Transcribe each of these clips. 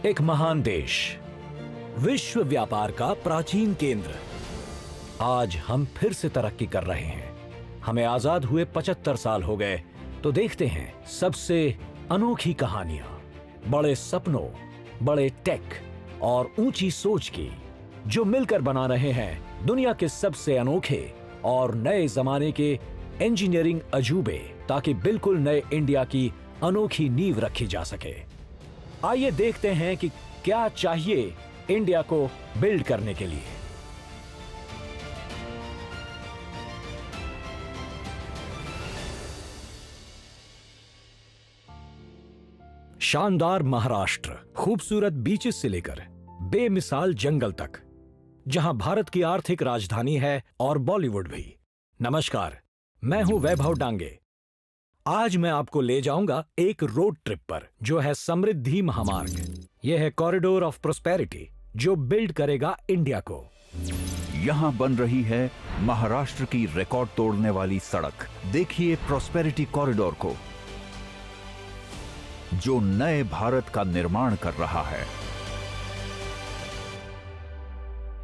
एक महान देश, विश्व व्यापार का प्राचीन केंद्र। आज हम फिर से तरक्की कर रहे हैं। हमें आजाद हुए 75 साल हो गए, तो देखते हैं सबसे अनोखी कहानियां, बड़े सपनों, बड़े टेक और ऊंची सोच की, जो मिलकर बना रहे हैं दुनिया के सबसे अनोखे और नए जमाने के इंजीनियरिंग अजूबे, ताकि बिल्कुल नए इंडिया की अनोखी नींव रखी जा सके। आइए देखते हैं कि क्या चाहिए इंडिया को बिल्ड करने के लिए। शानदार महाराष्ट्र, खूबसूरत बीचेस से लेकर बेमिसाल जंगल तक, जहां भारत की आर्थिक राजधानी है और बॉलीवुड भी। नमस्कार, मैं हूं वैभव डांगे। आज मैं आपको ले जाऊंगा एक रोड ट्रिप पर, जो है समृद्धि महामार्ग। यह है कॉरिडोर ऑफ प्रोस्पेरिटी, जो बिल्ड करेगा इंडिया को। यहाँ बन रही है महाराष्ट्र की रिकॉर्ड तोड़ने वाली सड़क। देखिए प्रोस्पेरिटी कॉरिडोर को, जो नए भारत का निर्माण कर रहा है।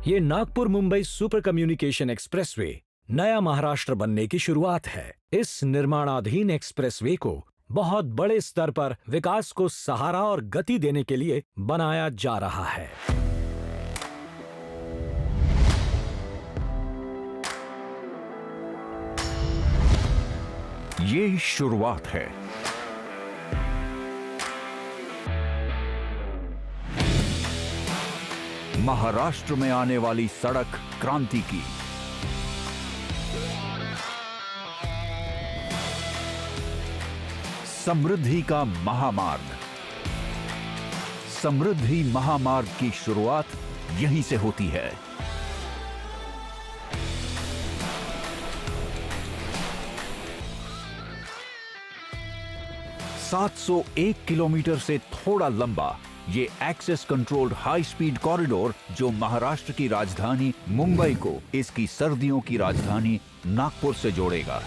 ये Nagpur Mumbai super communication expressway नया महाराष्ट्र बनने की शुरुआत है। इस निर्माणाधीन एक्सप्रेसवे को बहुत बड़े स्तर पर विकास को सहारा और गति देने के लिए बनाया जा रहा है। ये शुरुआत है। महाराष्ट्र में आने वाली सड़क क्रांति की। समृद्धि का महामार्ग। समृद्धि महामार्ग की शुरुआत यहीं से होती है। ...701 किलोमीटर से थोड़ा लंबा ये access controlled high speed corridor, जो महाराष्ट्र की राजधानी मुंबई को इसकी सर्दियों की राजधानी नागपुर से जोड़ेगा।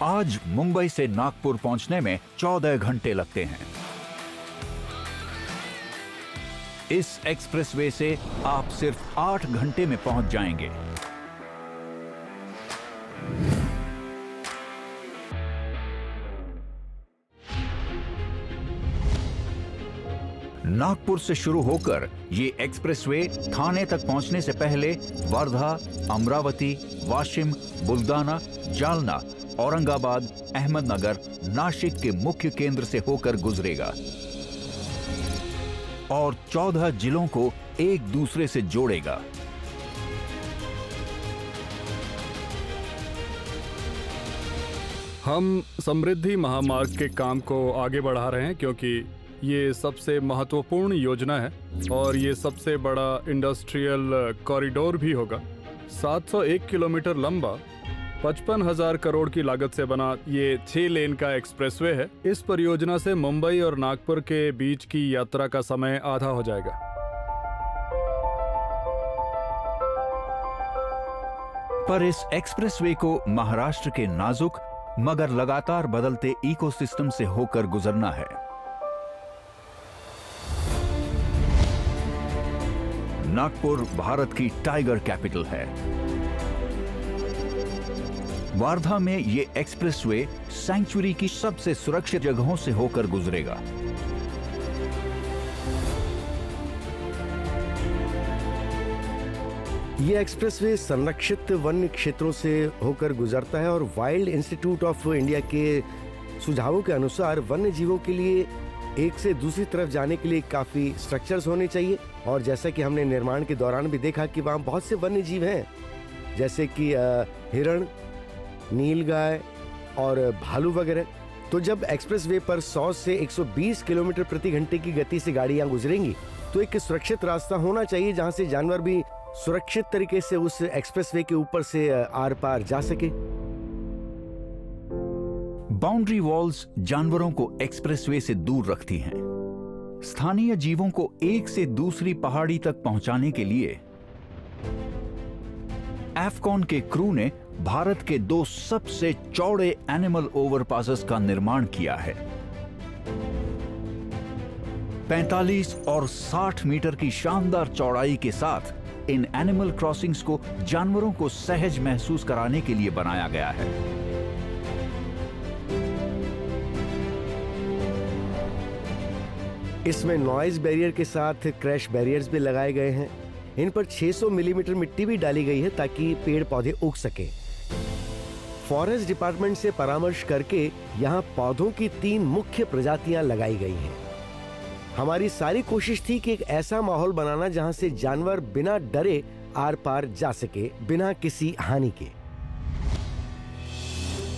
आज मुंबई से नागपुर पहुंचने में 14 घंटे लगते हैं। इस एक्सप्रेसवे से आप सिर्फ 8 घंटे में पहुंच जाएंगे। नागपुर से शुरू होकर ये एक्सप्रेसवे थाने तक पहुंचने से पहले वर्धा, अमरावती, वाशिम, बुलदाना, जालना, औरंगाबाद, अहमदनगर, नासिक के मुख्य केंद्र से होकर गुजरेगा और 14 जिलों को एक दूसरे से जोड़ेगा। हम समृद्धि महामार्ग के काम को आगे बढ़ा रहे हैं, क्योंकि ये सबसे महत्वपूर्ण योजना है और ये सबसे बड़ा इंडस्ट्रियल कॉरिडोर भी होगा। 701 किलोमीटर लंबा, 55,000 करोड़ की लागत से बना ये 6 लेन का एक्सप्रेसवे है। इस परियोजना से मुंबई और नागपुर के बीच की यात्रा का समय आधा हो जाएगा। पर इस एक्सप्रेसवे को महाराष्ट्र के नाजुक मगर लगातार बदलते इकोसिस्टम से होकर गुजरना है। नागपुर भारत की टाइगर कैपिटल है। वार्धा में ये एक्सप्रेसवे सैंक्चुरी की सबसे सुरक्षित जगहों से होकर गुजरेगा। ये एक्सप्रेसवे संरक्षित वन्य क्षेत्रों से होकर गुजरता है और वाइल्ड इंस्टीट्यूट ऑफ इंडिया के सुझावों के अनुसार वन्य जीवों के लिए एक से दूसरी तरफ जाने के लिए काफी स्ट्रक्चर्स होने चाहिए। और जैसा कि हमने निर्माण के दौरान भी देखा कि वहाँ बहुत से वन्य जीव हैं, जैसे कि हिरण, नीलगाय और भालू वगैरह। तो जब एक्सप्रेसवे पर 100 से 120 किलोमीटर प्रति घंटे की गति से गाड़ियां गुजरेंगी, तो एक सुरक्षित रास्ता होना चाहिए जहां से जानवर भी सुरक्षित तरीके से उस एक्सप्रेसवे के ऊपर से आर पार जा सके। बाउंड्री वॉल्स जानवरों को एक्सप्रेसवे से दूर रखती हैं। स्थानीय जीवों को एक से दूसरी पहाड़ी तक पहुंचाने के लिए एफकॉन के क्रू ने भारत के 2 सबसे चौड़े एनिमल ओवरपासेस का निर्माण किया है। 45 और 60 मीटर की शानदार चौड़ाई के साथ इन एनिमल क्रॉसिंग्स को जानवरों को सहज महसूस कराने के लिए बनाया गया है। इसमें नॉइज बैरियर के साथ क्रैश बैरियर्स भी लगाए गए हैं। इन पर 600 मिलीमीटर मिट्टी भी डाली गई है ताकि पेड़ पौधे उग सके। फॉरेस्ट डिपार्टमेंट से परामर्श करके यहाँ पौधों की 3 मुख्य प्रजातियां लगाई गई हैं। हमारी सारी कोशिश थी कि एक ऐसा माहौल बनाना जहां से जानवर बिना डरे आर पार जा सके, बिना किसी हानि के।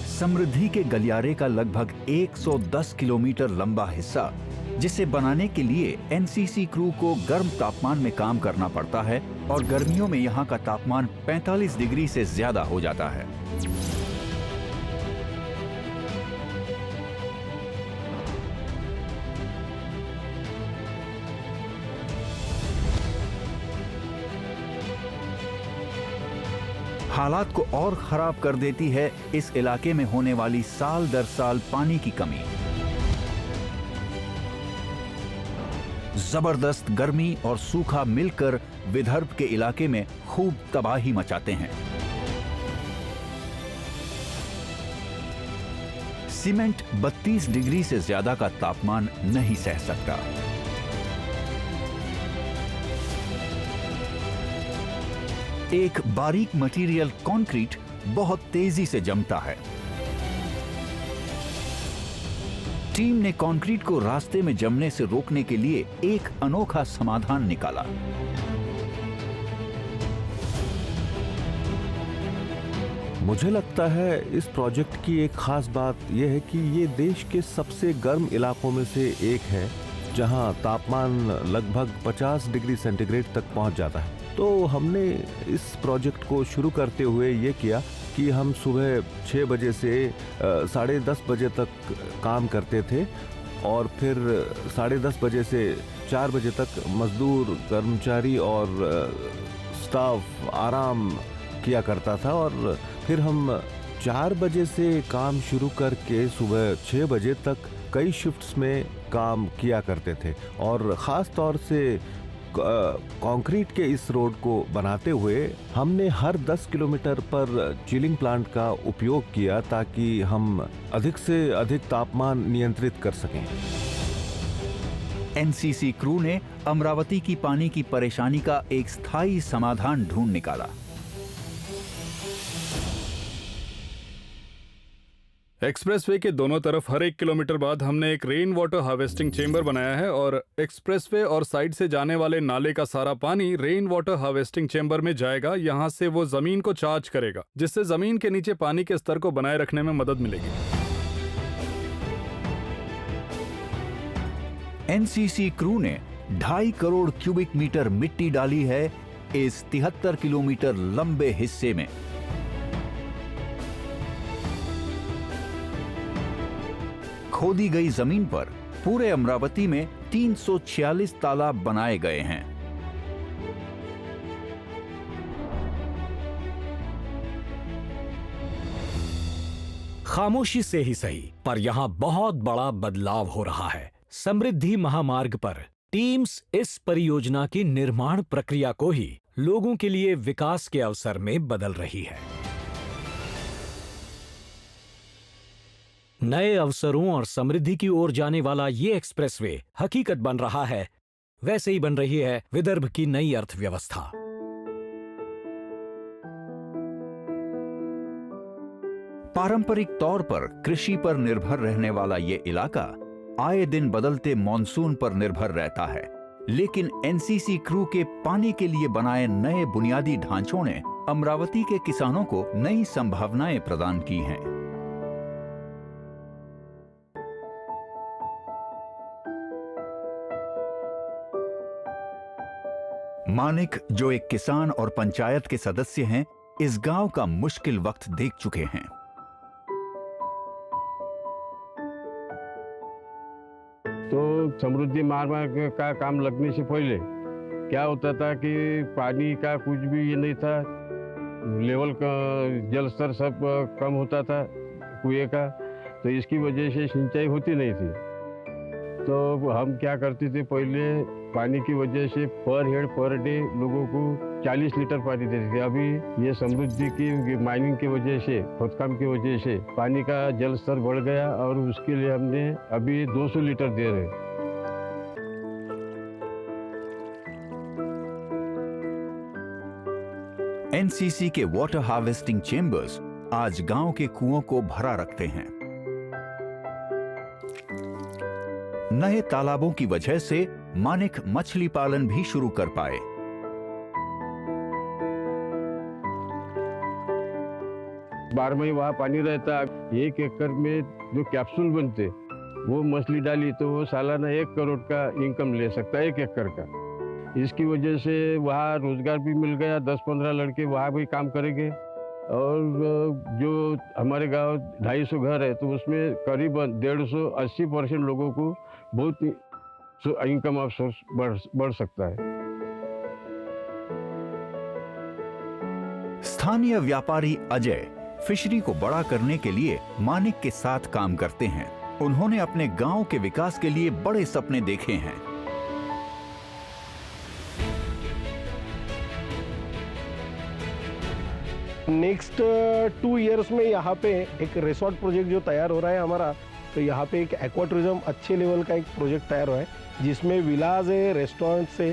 समृद्धि के गलियारे का लगभग 110 किलोमीटर लंबा हिस्सा, जिसे बनाने के लिए एनसीसी क्रू को गर्म तापमान में काम करना पड़ता है और गर्मियों में यहाँ का तापमान 45 डिग्री से ज्यादा हो जाता है। हालात को और खराब कर देती है इस इलाके में होने वाली साल दर साल पानी की कमी। जबरदस्त गर्मी और सूखा मिलकर विदर्भ के इलाके में खूब तबाही मचाते हैं। सीमेंट 32 डिग्री से ज्यादा का तापमान नहीं सह सकता। एक बारीक मटेरियल कंक्रीट बहुत तेजी से जमता है। टीम ने कंक्रीट को रास्ते में जमने से रोकने के लिए एक अनोखा समाधान निकाला। मुझे लगता है इस प्रोजेक्ट की एक खास बात यह है कि ये देश के सबसे गर्म इलाकों में से एक है, जहां तापमान लगभग 50 डिग्री सेंटीग्रेड तक पहुंच जाता है। तो हमने इस प्रोजेक्ट को शुरू करते हुए ये किया कि हम सुबह 6 बजे से 10:30 बजे तक काम करते थे और फिर 10:30 बजे से 4 बजे तक मजदूर, कर्मचारी और स्टाफ आराम किया करता था और फिर हम 4 बजे से काम शुरू करके सुबह 6 बजे तक कई शिफ्ट्स में काम किया करते थे। और ख़ास तौर से कंक्रीट के इस रोड को बनाते हुए हमने हर 10 किलोमीटर पर चिलिंग प्लांट का उपयोग किया ताकि हम अधिक से अधिक तापमान नियंत्रित कर सकें। एनसीसी क्रू ने अमरावती की पानी की परेशानी का एक स्थायी समाधान ढूंढ निकाला। एक्सप्रेसवे के दोनों तरफ हर 1 किलोमीटर बाद हमने एक रेन वाटर हार्वेस्टिंग चेंबर बनाया है और एक्सप्रेसवे और साइड से जाने वाले नाले का सारा पानी रेन वाटर हार्वेस्टिंग चेंबर में जाएगा। यहाँ से वो जमीन को चार्ज करेगा, जिससे जमीन के नीचे पानी के स्तर को बनाए रखने में मदद मिलेगी। एनसीसी क्रू ने 2.5 करोड़ क्यूबिक मीटर मिट्टी डाली है इस 73 किलोमीटर लंबे हिस्से में। खोदी गई जमीन पर पूरे अमरावती में 346 तालाब बनाए गए हैं। खामोशी से ही सही, पर यहां बहुत बड़ा बदलाव हो रहा है। समृद्धि महामार्ग पर टीम्स इस परियोजना की निर्माण प्रक्रिया को ही लोगों के लिए विकास के अवसर में बदल रही है। नए अवसरों और समृद्धि की ओर जाने वाला ये एक्सप्रेसवे हकीकत बन रहा है। वैसे ही बन रही है विदर्भ की नई अर्थव्यवस्था। पारंपरिक तौर पर कृषि पर निर्भर रहने वाला ये इलाका आए दिन बदलते मॉनसून पर निर्भर रहता है, लेकिन एनसीसी क्रू के पानी के लिए बनाए नए बुनियादी ढांचों ने अमरावती के किसानों को नई संभावनाएं प्रदान की हैं। मानिक, जो एक किसान और पंचायत के सदस्य हैं, इस गांव का मुश्किल वक्त देख चुके हैं। तो समृद्धि मार्ग का काम लगने से पहले क्या होता था कि पानी का कुछ भी ये नहीं था। लेवल का जल स्तर सब कम होता था कुएं का, तो इसकी वजह से सिंचाई होती नहीं थी। तो हम क्या करते थे, पहले पानी की वजह से पर हेड पर डे लोगों को 40 लीटर पानी देते थे। अभी ये समृद्धि की माइनिंग की वजह से, खोदकाम की वजह से पानी का जल स्तर बढ़ गया और उसके लिए हमने अभी 200 लीटर दे रहे हैं। एनसीसी के वाटर हार्वेस्टिंग चेंबर्स आज गांव के कुओं को भरा रखते हैं। नए तालाबों की वजह से मानिक मछली पालन भी शुरू कर पाए। बारहवीं वहाँ पानी रहता। 1 एकड़ में जो कैप्सूल बनते वो मछली डाली तो वो सालाना 1 करोड़ का इनकम ले सकता है 1 एकड़ का। इसकी वजह से वहाँ रोजगार भी मिल गया। 10-15 लड़के वहाँ भी काम करेंगे। और जो हमारे गांव 250 घर है तो उसमें करीबन 150-80% लोगों को बहुत इनकम ऑफ सोर्स बढ़ सकता है। स्थानीय व्यापारी अजय फिशरी को बड़ा करने के लिए मानिक के साथ काम करते हैं। उन्होंने अपने गांव के विकास के लिए बड़े सपने देखे हैं। नेक्स्ट 2 इयर्स में यहाँ पे एक रिसोर्ट प्रोजेक्ट जो तैयार हो रहा है हमारा, तो यहाँ पे एक एक्वा टूरिज्म अच्छे लेवल का एक प्रोजेक्ट तैयार हुआ है जिसमें विलाज है, रेस्टोरेंट्स है,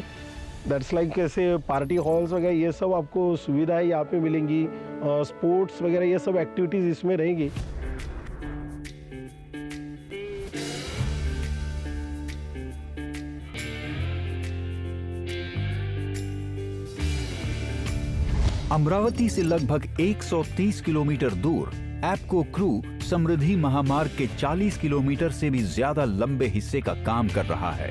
दैट्स लाइक कैसे पार्टी हॉल्स वगैरह ये सब आपको सुविधाएं यहाँ पे मिलेंगी। स्पोर्ट्स वगैरह ये सब एक्टिविटीज़ इसमें रहेंगी। अमरावती से लगभग 130 किलोमीटर दूर एप्को क्रू समृद्धि महामार्ग के 40 किलोमीटर से भी ज्यादा लंबे हिस्से का काम कर रहा है।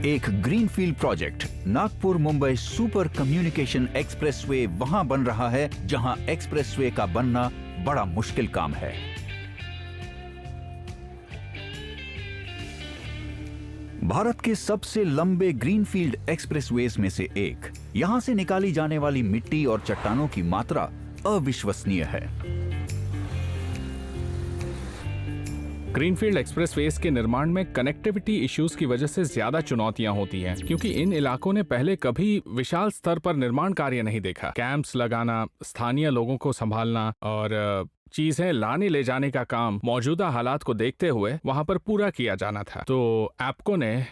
एक greenfield project Nagpur Mumbai super communication expressway वहां बन रहा है जहां एक्सप्रेसवे का बनना बड़ा मुश्किल काम है। भारत के सबसे लंबे ग्रीनफील्ड एक्सप्रेसवेज में से एक। यहां से निकाली जाने वाली मिट्टी और चट्टानों की मात्रा अविश्वसनीय है। ग्रीनफील्ड एक्सप्रेसवेज के निर्माण में कनेक्टिविटी इश्यूज की वजह से ज्यादा चुनौतियां होती हैं, क्योंकि इन इलाकों ने पहले कभी विशाल स्तर पर निर्माण कार्य नहीं देखा। कैंप्स लगाना, स्थानीय लोगों को संभालना और चीजें लाने ले जाने का काम मौजूदा हालात को देखते हुए वहां पर पूरा किया जाना था। तो एप्को ने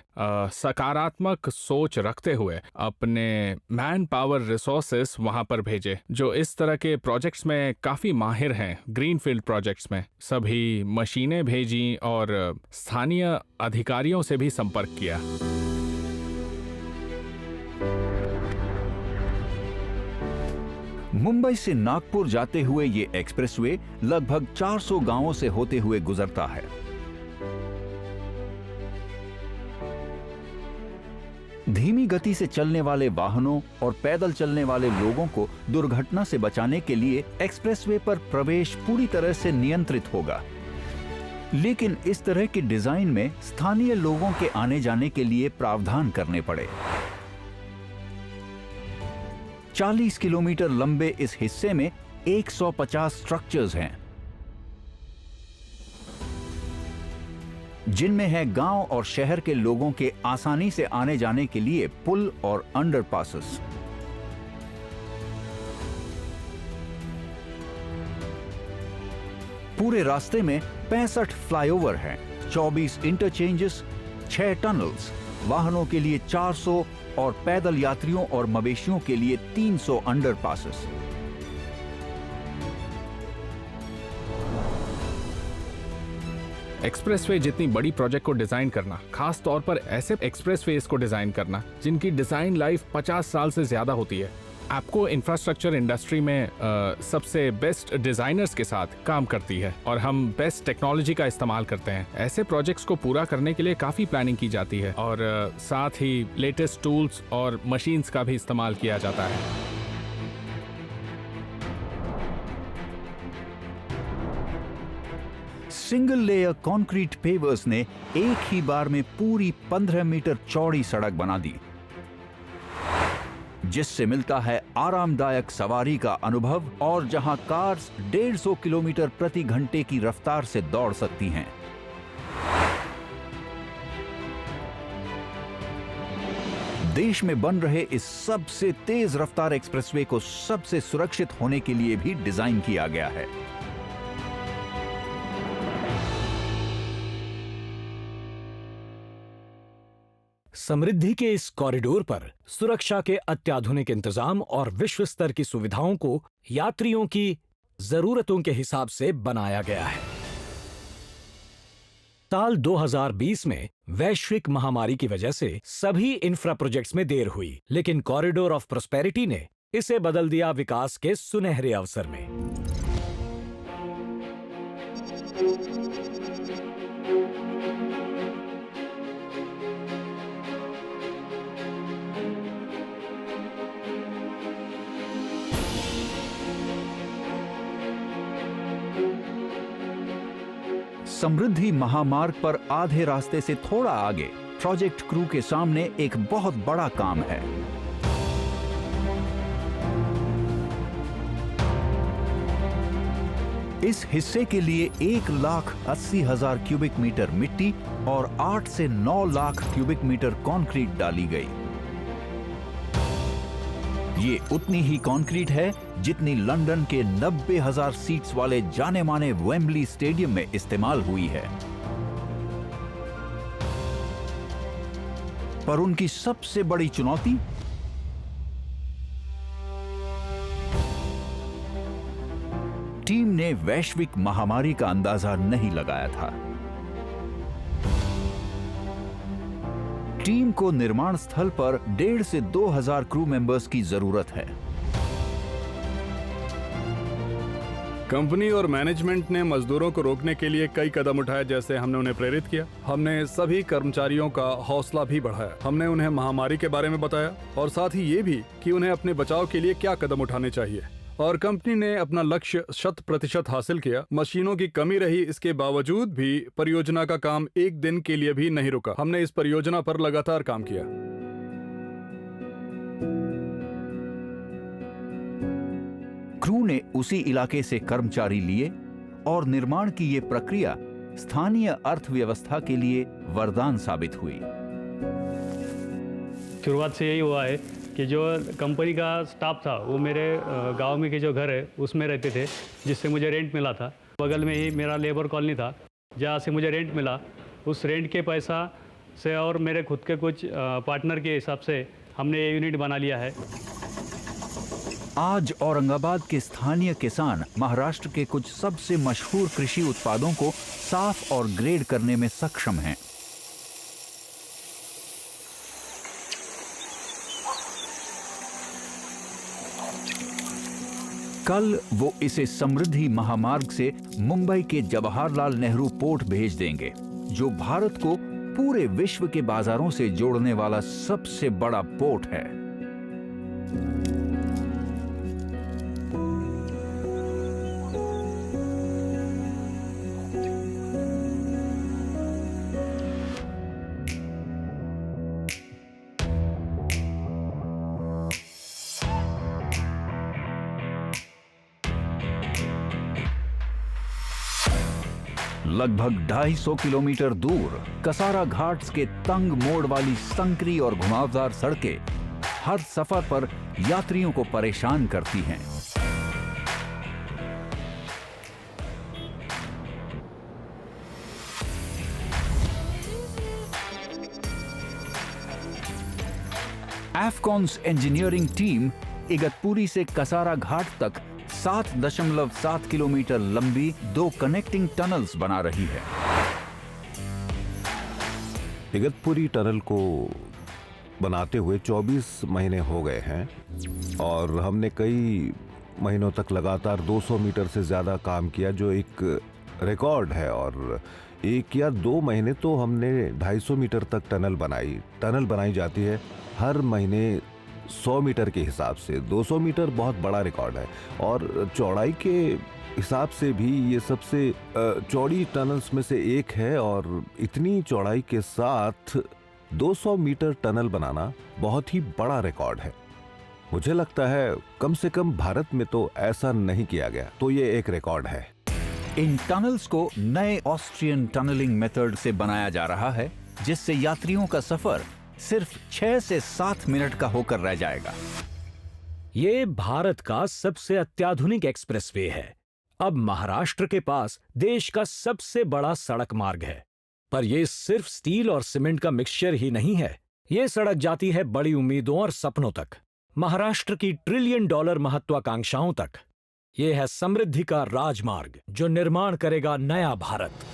सकारात्मक सोच रखते हुए अपने मैन पावर रिसोर्सेस वहां पर भेजे, जो इस तरह के प्रोजेक्ट्स में काफी माहिर हैं। ग्रीनफील्ड प्रोजेक्ट्स में सभी मशीनें भेजी और स्थानीय अधिकारियों से भी संपर्क किया। मुंबई से नागपुर जाते हुए ये एक्सप्रेसवे लगभग 400 गांवों से होते हुए गुजरता है। धीमी गति से चलने वाले वाहनों और पैदल चलने वाले लोगों को दुर्घटना से बचाने के लिए एक्सप्रेसवे पर प्रवेश पूरी तरह से नियंत्रित होगा। लेकिन इस तरह के डिजाइन में स्थानीय लोगों के आने जाने के लिए प्रावधान करने पड़े। 40 किलोमीटर लंबे इस हिस्से में 150 स्ट्रक्चर्स हैं, जिनमें है गांव और शहर के लोगों के आसानी से आने जाने के लिए पुल और अंडरपासेस। पूरे रास्ते में 65 फ्लाईओवर हैं, 24 इंटरचेंजेस, 6 टनल्स, वाहनों के लिए 400 और पैदल यात्रियों और मवेशियों के लिए 300 अंडरपासेस। एक्सप्रेसवे जितनी बड़ी प्रोजेक्ट को डिजाइन करना, खास तौर पर ऐसे एक्सप्रेसवेज को डिजाइन करना जिनकी डिजाइन लाइफ 50 साल से ज्यादा होती है। एप्को इंफ्रास्ट्रक्चर इंडस्ट्री में सबसे बेस्ट डिजाइनर्स के साथ काम करती है और हम बेस्ट टेक्नोलॉजी का इस्तेमाल करते हैं। ऐसे प्रोजेक्ट्स को पूरा करने के लिए काफी प्लानिंग की जाती है और साथ ही लेटेस्ट टूल्स और मशीन्स का भी इस्तेमाल किया जाता है। सिंगल लेयर कंक्रीट पेवर्स ने एक ही बार में पूरी 15 मीटर चौड़ी सड़क बना दी, जिससे मिलता है आरामदायक सवारी का अनुभव और जहां कार्स 150 किलोमीटर प्रति घंटे की रफ्तार से दौड़ सकती हैं। देश में बन रहे इस सबसे तेज रफ्तार एक्सप्रेसवे को सबसे सुरक्षित होने के लिए भी डिजाइन किया गया है। समृद्धि के इस कॉरिडोर पर सुरक्षा के अत्याधुनिक इंतजाम और विश्व स्तर की सुविधाओं को यात्रियों की जरूरतों के हिसाब से बनाया गया है। साल 2020 में वैश्विक महामारी की वजह से सभी इंफ्रा प्रोजेक्ट्स में देर हुई, लेकिन कॉरिडोर ऑफ प्रॉस्पेरिटी ने इसे बदल दिया विकास के सुनहरे अवसर में। समृद्धि महामार्ग पर आधे रास्ते से थोड़ा आगे प्रोजेक्ट क्रू के सामने एक बहुत बड़ा काम है। इस हिस्से के लिए 1,80,000 क्यूबिक मीटर मिट्टी और 8 से 9 लाख क्यूबिक मीटर कंक्रीट डाली गई। ये उतनी ही कंक्रीट है जितनी लंदन के 90,000 सीट्स वाले जाने माने वेम्बली स्टेडियम में इस्तेमाल हुई है। पर उनकी सबसे बड़ी चुनौती टीम ने वैश्विक महामारी का अंदाजा नहीं लगाया था। टीम को निर्माण स्थल पर 1,500 से 2,000 क्रू मेंबर्स की जरूरत है। कंपनी और मैनेजमेंट ने मजदूरों को रोकने के लिए कई कदम उठाए, जैसे हमने उन्हें प्रेरित किया, हमने सभी कर्मचारियों का हौसला भी बढ़ाया, हमने उन्हें महामारी के बारे में बताया और साथ ही ये भी कि उन्हें अपने बचाव के लिए क्या कदम उठाने चाहिए। और कंपनी ने अपना लक्ष्य 100% हासिल किया। मशीनों की कमी रही, इसके बावजूद भी परियोजना का काम एक दिन के लिए भी नहीं रुका। हमने इस परियोजना पर लगातार काम किया। क्रू ने उसी इलाके से कर्मचारी लिए और निर्माण की ये प्रक्रिया स्थानीय अर्थव्यवस्था के लिए वरदान साबित हुई। शुरुआत से यही हुआ है कि जो कंपनी का स्टाफ था वो मेरे गांव में के जो घर है उसमें रहते थे, जिससे मुझे रेंट मिला था। बगल में ही मेरा लेबर कॉलोनी था जहाँ से मुझे रेंट मिला। उस रेंट के पैसा से और मेरे खुद के कुछ पार्टनर के हिसाब से हमने ये यूनिट बना लिया है। आज औरंगाबाद के स्थानीय किसान महाराष्ट्र के कुछ सबसे मशहूर कृषि उत्पादों को साफ और ग्रेड करने में सक्षम हैं। कल वो इसे समृद्धि महामार्ग से मुंबई के जवाहरलाल नेहरू पोर्ट भेज देंगे, जो भारत को पूरे विश्व के बाजारों से जोड़ने वाला सबसे बड़ा पोर्ट है। लगभग 250 किलोमीटर दूर कसारा घाट्स के तंग मोड़ वाली संकरी और घुमावदार सड़कें हर सफर पर यात्रियों को परेशान करती हैं। एफकॉन्स इंजीनियरिंग टीम इगतपुरी से कसारा घाट तक 7.7 किलोमीटर लंबी 2 कनेक्टिंग टनल्स बना रही है। इगतपुरी टनल को बनाते हुए 24 महीने हो गए हैं और हमने कई महीनों तक लगातार 200 मीटर से ज़्यादा काम किया, जो एक रिकॉर्ड है। और 1 या 2 महीने तो हमने 250 मीटर तक टनल बनाई जाती है हर महीने 100 मीटर के हिसाब से। 200 मीटर बहुत बड़ा रिकॉर्ड है और चौड़ाई के हिसाब से भी ये सबसे चौड़ी टनल्स में से एक है और इतनी चौड़ाई के साथ 200 मीटर टनल बनाना बहुत ही बड़ा रिकॉर्ड है। मुझे लगता है कम से कम भारत में तो ऐसा नहीं किया गया, तो ये एक रिकॉर्ड है। इन टनल्स को नए ऑस्ट्रियन टनलिंग मेथड से बनाया जा रहा है, जिससे यात्रियों का सफर सिर्फ 6 से 7 मिनट का होकर रह जाएगा। ये भारत का सबसे अत्याधुनिक एक्सप्रेसवे है। अब महाराष्ट्र के पास देश का सबसे बड़ा सड़क मार्ग है। पर यह सिर्फ स्टील और सीमेंट का मिक्सचर ही नहीं है। ये सड़क जाती है बड़ी उम्मीदों और सपनों तक, महाराष्ट्र की $1 ट्रिलियन महत्वाकांक्षाओं तक। यह है समृद्धि का राजमार्ग जो निर्माण करेगा नया भारत।